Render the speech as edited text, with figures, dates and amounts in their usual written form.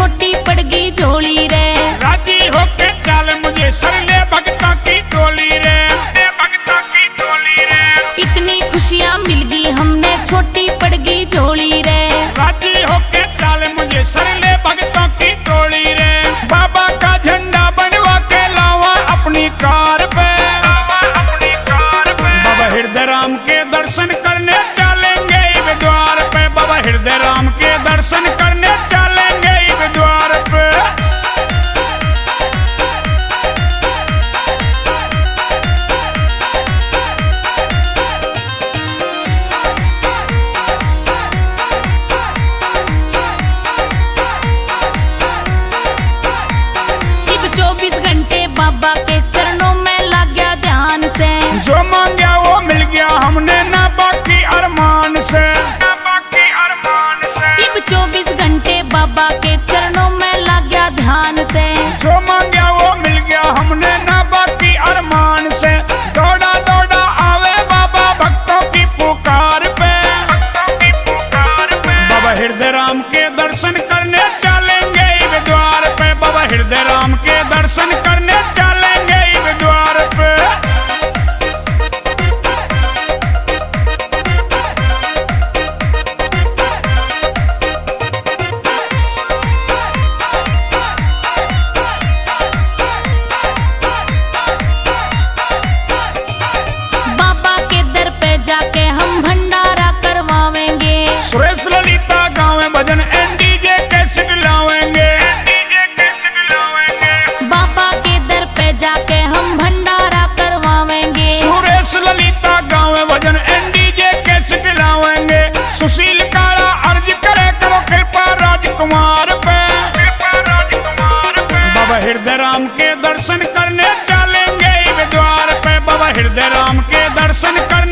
छोटी पड़ गई झोली रे। राजी होके चल मुझे सरले भगता की टोली रे, भगता की टोली रे। इतनी खुशियाँ मिल गई हमने छोटी पड़ गई झोली रे। राजी होके चल मुझे सरले भगतों की टोली रे। बाबा का झंडा बनवा के लावा अपनी कार पे, अपनी कार पे। बाबा हृदय राम के दर्शन करने चलेंगे इस द्वार पे, बाबा हृदय राम के दर्शन करने चलेंगे इस द्वार पे। अब 24 घंटे बाबा के चरणों में लग गया ध्यान से। जो मांगा वो मिल गया हमने ना बाकी अरमान से, ना बाकी अरमान से। अब 24 घंटे बाबा के चरणों में लग गया ध्यान से। जो मांगा वो मिल गया हमने ना बाकी अरमान से। दौड़ा दौड़ा आवे बाबा भक्तों की पुकार पे, भक्तों की पुकार पे। बाबा हृदय राम के दर्शन करने चलेंगे इस द्वार पे, बाबा हृदय राम के दर्शन करने चलेंगे इस द्वार पे। बाबा के दर पे जाके हम भंडारा करवावेंगे। सुरेश ललिता गावे भजन एनडीजे कैसेट लावेंगे, एनडीजे कैसेट लावेंगे। बाबा के दर पे जाके हम भंडारा करवावेंगे। सुरेश ललिता गावे भजन एनडीजे कैसेट लावेंगे। सुशील काला अर्ज करे करो कृपा राजकुमार पे, कृपा राजकुमार पे। बाबा हृदय राम के दर्शन करने चलेंगे इस द्वार पे, बाबा हृदय राम के दर्शन कर